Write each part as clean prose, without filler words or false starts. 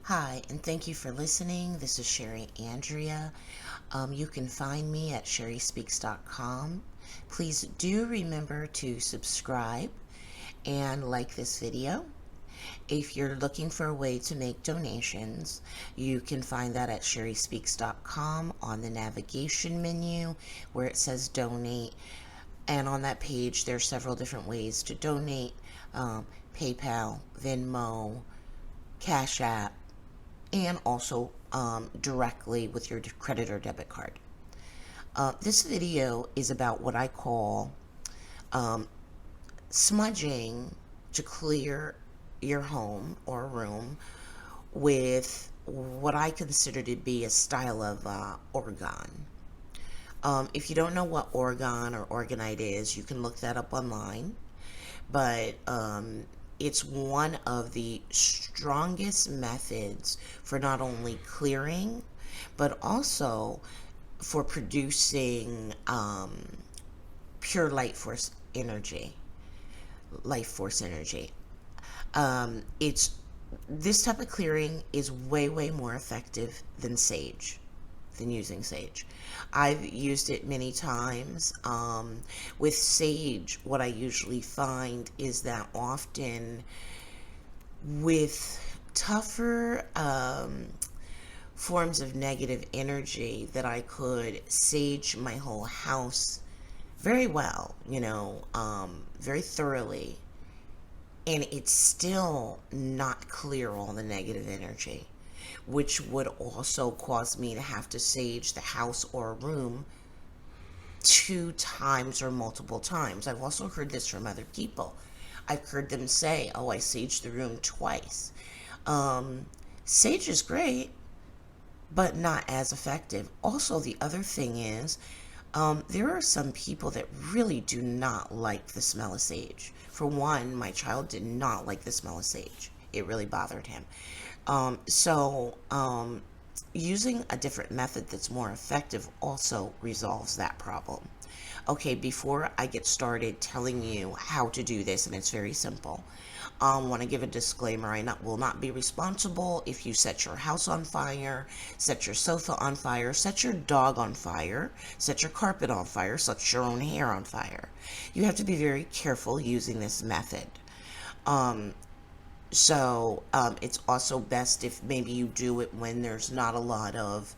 Hi, and thank you for listening. This is Sherry Andrea. You can find me at sherryspeaks.com. Please do remember to subscribe and like this video. If you're looking for a way to make donations, you can find that at sherryspeaks.com on the navigation menu where it says donate. And on that page, there are several different ways to donate: PayPal, Venmo, Cash App, and also directly with your credit or debit card. This video is about what I call smudging to clear your home or room with what I consider to be a style of orgone. If you don't know what orgone or orgonite is, you can look that up online. But it's one of the strongest methods for not only clearing, but also for producing pure light force energy. Life force energy. It's this type of clearing is way more effective than sage, than using sage. I've used it many times. With sage, what I usually find is that often with tougher forms of negative energy, that I could sage my whole house very well, very thoroughly, and it's still not clear all the negative energy, which would also cause me to have to sage the house or room 2 times or multiple times. I've also heard this from other people. I've heard them say, "Oh, I saged the room twice." Sage is great, but not as effective. Also, the other thing is, there are some people that really do not like the smell of sage. For one, my child did not like the smell of sage. It really bothered him. Using a different method that's more effective also resolves that problem. Okay, before I get started telling you how to do this, and it's very simple, I want to give a disclaimer. I will not be responsible if you set your house on fire, set your sofa on fire, set your dog on fire, set your carpet on fire, set your own hair on fire. You have to be very careful using this method. It's also best if maybe you do it when there's not a lot of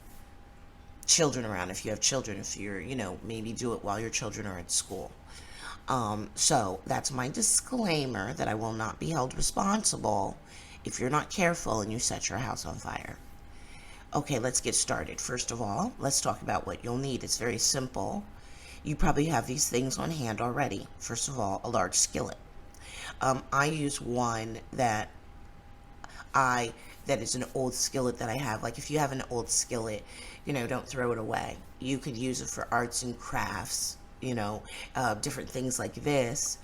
children around. If you have children, if you're, maybe do it while your children are at school. So that's my disclaimer, that I will not be held responsible if you're not careful and you set your house on fire. Okay, let's get started. First of all, let's talk about what you'll need. It's very simple. You probably have these things on hand already. First of all, a large skillet. I use one that is an old skillet that I have. Like, if you have an old skillet, don't throw it away. You could use it for arts and crafts, different things like this.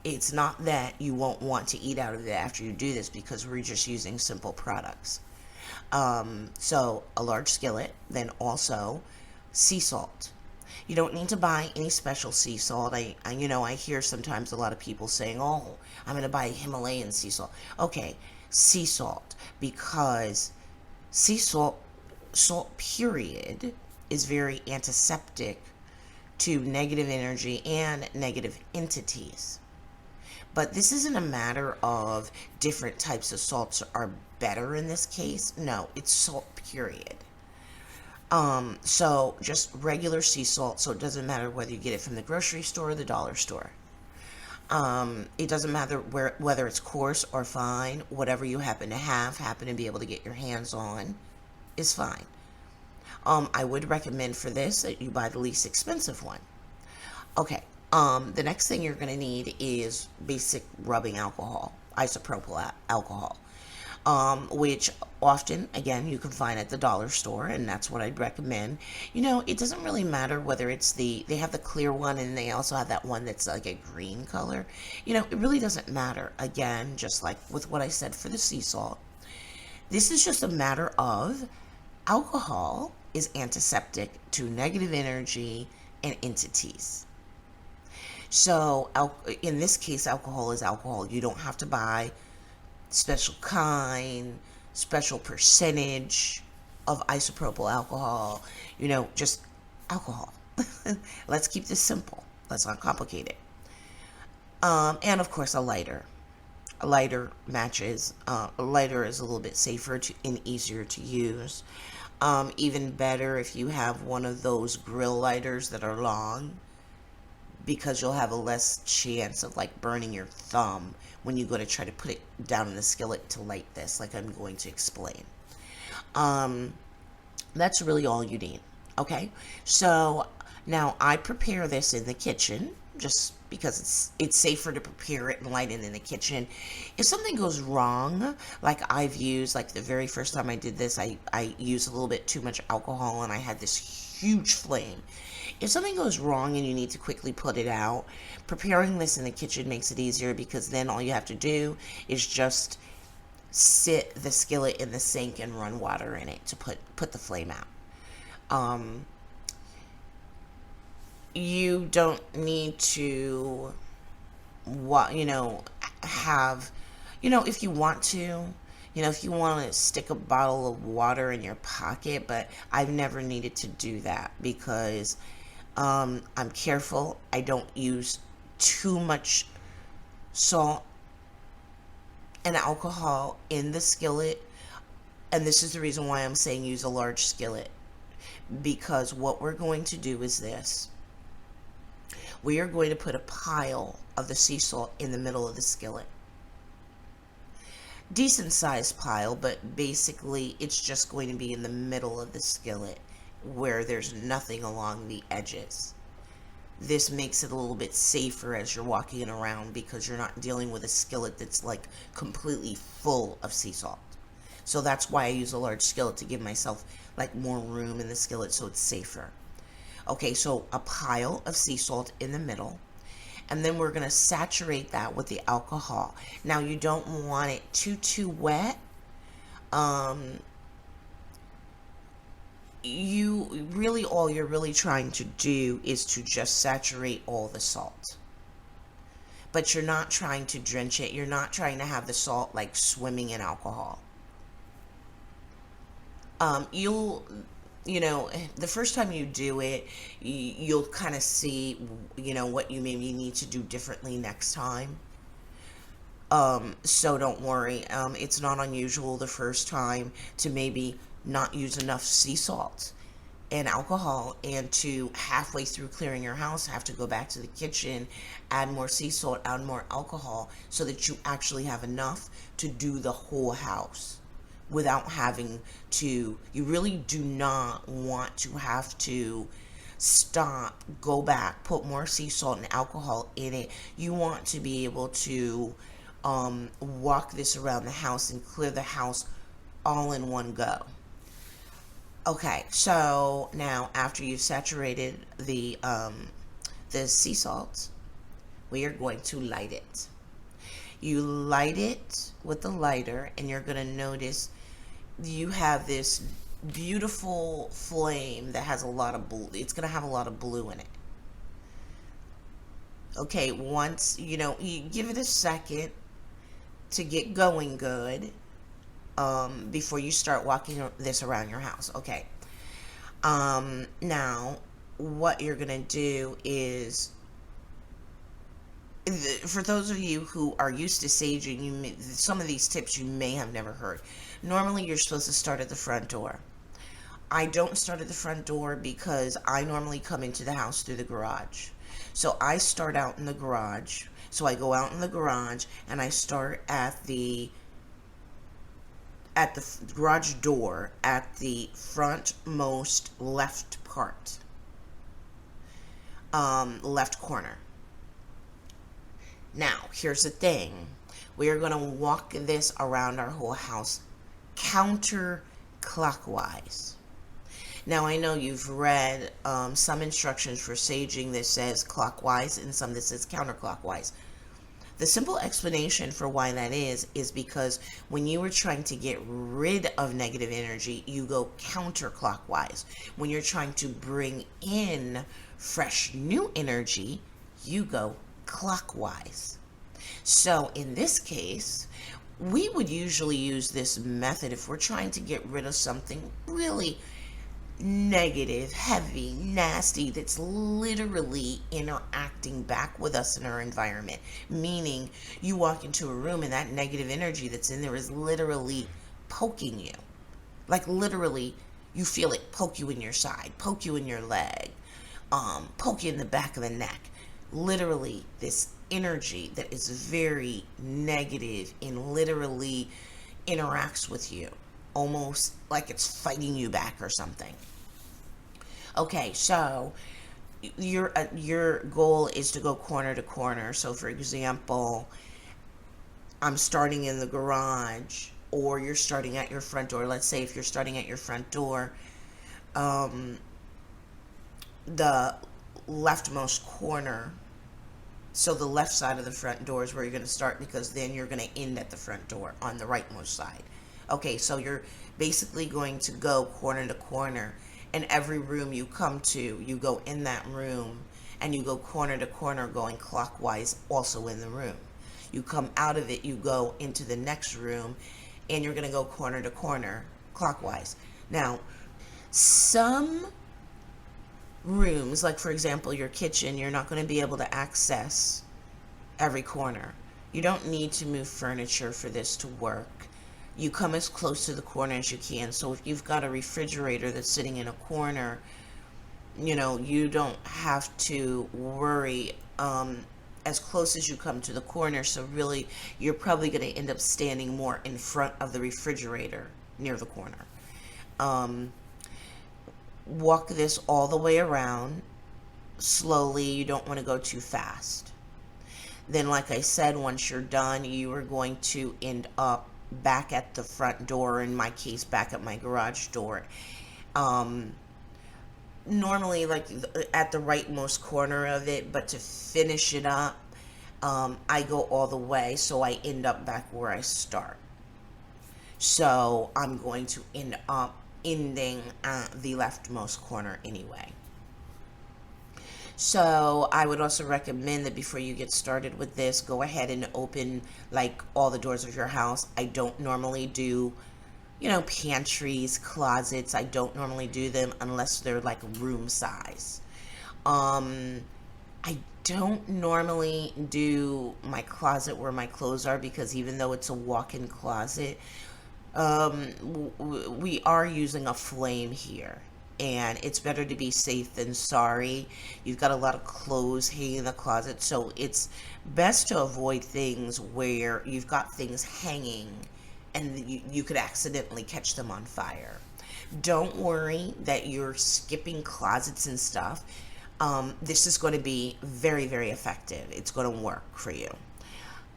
It's not that you won't want to eat out of it after you do this, because we're just using simple products. So a large skillet, then also sea salt. You don't need to buy any special sea salt. I hear sometimes a lot of people saying, "Oh, I'm going to buy Himalayan sea salt." Okay, sea salt, because salt period is very antiseptic to negative energy and negative entities. But this isn't a matter of different types of salts are better in this case. No, it's salt period. So just regular sea salt, so it doesn't matter whether you get it from the grocery store or the dollar store. It doesn't matter whether it's coarse or fine. Whatever you happen to be able to get your hands on is fine. I would recommend for this that you buy the least expensive one. Okay, the next thing you're going to need is basic rubbing alcohol, isopropyl alcohol, which often, again, you can find at the dollar store, and that's what I'd recommend. It doesn't really matter whether it's they have the clear one, and they also have that one that's like a green color. It really doesn't matter. Again, just like with what I said for the sea salt, this is just a matter of alcohol is antiseptic to negative energy and entities. So in this case, alcohol is alcohol. You don't have to buy special kind, special percentage of isopropyl alcohol, just alcohol. Let's keep this simple. Let's not complicate it. And of course, a lighter. A lighter matches. A lighter is a little bit safer and easier to use. Even better if you have one of those grill lighters that are long, because you'll have a less chance of like burning your thumb when you go to try to put it down in the skillet to light this, like I'm going to explain. Um, that's really all you need. Okay, so now I prepare this in the kitchen just because it's safer to prepare it and light it in the kitchen. If something goes wrong, like I've used, like the very first time I did this, I used a little bit too much alcohol and I had this huge flame. If something goes wrong and you need to quickly put it out, preparing this in the kitchen makes it easier, because then all you have to do is just sit the skillet in the sink and run water in it to put the flame out. Um, you don't need to what have if you want to, if you want to stick a bottle of water in your pocket, but I've never needed to do that because I'm careful. I don't use too much salt and alcohol in the skillet, and this is the reason why I'm saying use a large skillet, because what we're going to do is this. We are going to put a pile of the sea salt in the middle of the skillet. Decent sized pile, but basically it's just going to be in the middle of the skillet where there's nothing along the edges. This makes it a little bit safer as you're walking around, because you're not dealing with a skillet that's like completely full of sea salt. So that's why I use a large skillet, to give myself like more room in the skillet so it's safer. Okay, so a pile of sea salt in the middle, and then we're going to saturate that with the alcohol. Now you don't want it too wet. You really, all you're really trying to do is to just saturate all the salt. But you're not trying to drench it. You're not trying to have the salt like swimming in alcohol. You'll the first time you do it, you'll kind of see what you maybe need to do differently next time. So don't worry. It's not unusual the first time to maybe not use enough sea salt and alcohol, and to halfway through clearing your house have to go back to the kitchen, add more sea salt, add more alcohol, so that you actually have enough to do the whole house without having to. You really do not want to have to stop, go back, put more sea salt and alcohol in it. You want to be able to walk this around the house and clear the house all in one go. Okay, so now after you've saturated the sea salt, we are going to light it. You light it with the lighter, and you're going to notice you have this beautiful flame that has a lot of blue. It's going to have a lot of blue in it. Okay, once, you give it a second to get going good, before you start walking this around your house. Okay. Now, what you're going to do is, for those of you who are used to saging, some of these tips you may have never heard. Normally, you're supposed to start at the front door. I don't start at the front door because I normally come into the house through the garage. So I start out in the garage. So I go out in the garage and I start at the garage door at the frontmost left part, left corner. Now, here's the thing. We are going to walk this around our whole house counterclockwise. Now, I know you've read some instructions for saging that says clockwise and some that says counterclockwise. The simple explanation for why that is because when you are trying to get rid of negative energy, you go counterclockwise. When you're trying to bring in fresh new energy, you go clockwise. So in this case, We would usually use this method if we're trying to get rid of something really negative, heavy, nasty that's literally interacting back with us in our environment. Meaning, you walk into a room and that negative energy that's in there is literally poking you. Like, literally, you feel it poke you in your side, poke you in your leg, poke you in the back of the neck. Literally, this energy that is very negative and literally interacts with you almost like it's fighting you back or something. Okay, so your goal is to go corner to corner. So for example, I'm starting in the garage or you're starting at your front door. Let's say if you're starting at your front door, um, the leftmost corner, so the left side of the front door is where you're going to start, because then you're going to end at the front door on the rightmost side. Okay, so you're basically going to go corner to corner, and every room you come to, you go in that room and you go corner to corner going clockwise also in the room. You come out of it, you go into the next room, and you're going to go corner to corner clockwise. Now, some rooms, like for example your kitchen, you're not going to be able to access every corner. You don't need to move furniture for this to work. You come as close to the corner as you can. So if you've got a refrigerator that's sitting in a corner, you don't have to worry as close as you come to the corner. So really, you're probably going to end up standing more in front of the refrigerator near the corner. Walk this all the way around slowly. You don't want to go too fast. Then, like I said, once you're done, you are going to end up back at the front door, in my case, back at my garage door. Normally, like at the rightmost corner of it, but to finish it up, I go all the way, so I end up back where I start. So I'm going to end up ending at the leftmost corner anyway. So I would also recommend that before you get started with this, go ahead and open like all the doors of your house. I don't normally do, pantries, closets. I don't normally do them unless they're like room size. I don't normally do my closet where my clothes are, because even though it's a walk-in closet, we are using a flame here, and it's better to be safe than sorry. You've got a lot of clothes hanging in the closet, so it's best to avoid things where you've got things hanging and you could accidentally catch them on fire. Don't worry that you're skipping closets and stuff. This is going to be very, very effective. It's going to work for you.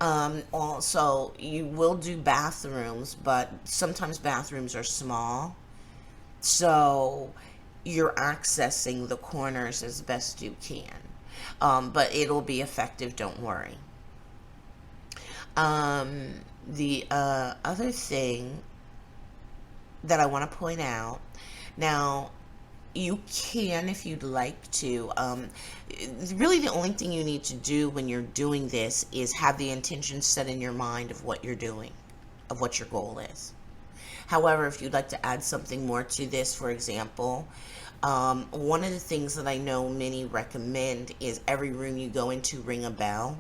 Also, you will do bathrooms, but sometimes bathrooms are small, so you're accessing the corners as best you can. But it'll be effective, don't worry. The other thing that I want to point out now, you can, if you'd like to. Really, the only thing you need to do when you're doing this is have the intention set in your mind of what you're doing, of what your goal is. However, if you'd like to add something more to this, for example, one of the things that I know many recommend is every room you go into, ring a bell.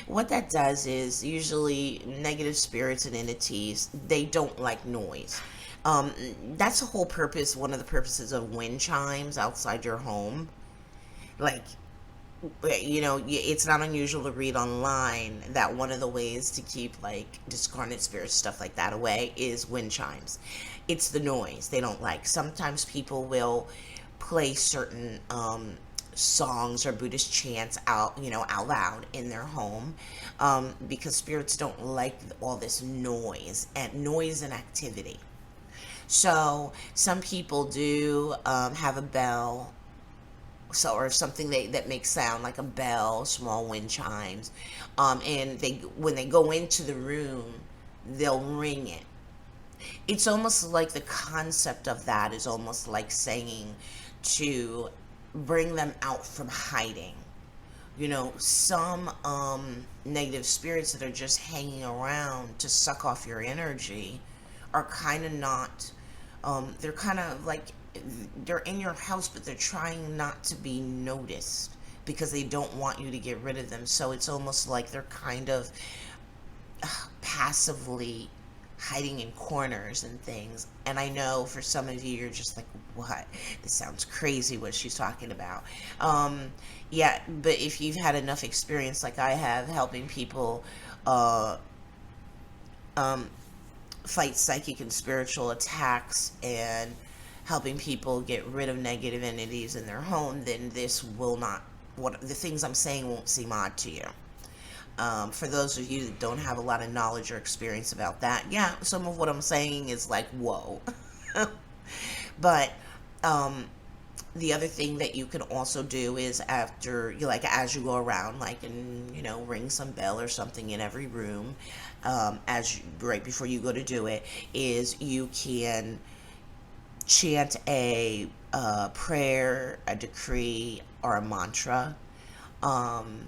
What that does is, usually negative spirits and entities, they don't like noise. That's the whole purpose, one of the purposes of wind chimes outside your home. Like, it's not unusual to read online that one of the ways to keep like discarnate spirits, stuff like that, away is wind chimes. It's the noise they don't like. Sometimes people will play certain songs or Buddhist chants out loud in their home, because spirits don't like all this noise and activity. So some people do have a bell, or something that makes sound like a bell, small wind chimes, and when they go into the room, they'll ring it. It's almost like the concept of that is almost like saying to bring them out from hiding. some negative spirits that are just hanging around to suck off your energy are kind of not, they're kind of like, they're in your house, but they're trying not to be noticed because they don't want you to get rid of them. So it's almost like they're kind of passively hiding in corners and things. And I know for some of you, you're just like, what? This sounds crazy what she's talking about. Yeah, but if you've had enough experience like I have helping people uh, um, fight psychic and spiritual attacks and helping people get rid of negative entities in their home, then this will not, what the things I'm saying won't seem odd to you. For those of you that don't have a lot of knowledge or experience about that, yeah, some of what I'm saying is like, whoa. But um, the other thing that you can also do is after you, like, as you go around, like, and ring some bell or something in every room, right before you go to do it, is you can chant a prayer, a decree, or a mantra. Um,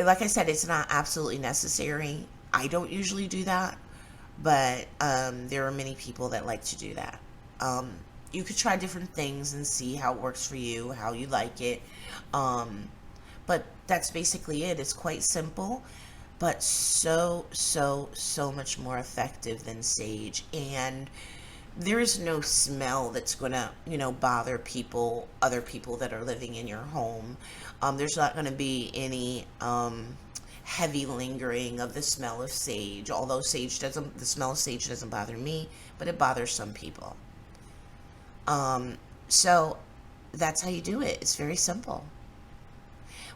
like I said, it's not absolutely necessary. I don't usually do that, but there are many people that like to do that. Um, you could try different things and see how it works for you, how you like it. Um, but that's basically it. It's quite simple, but so, so, so much more effective than sage. And there is no smell that's going to, bother people, other people that are living in your home. There's not going to be any heavy lingering of the smell of sage, although the smell of sage doesn't bother me, but it bothers some people. So that's how you do it. It's very simple.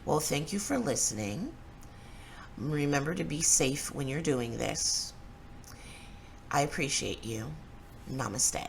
Well, thank you for listening. Remember to be safe when you're doing this. I appreciate you. Namaste.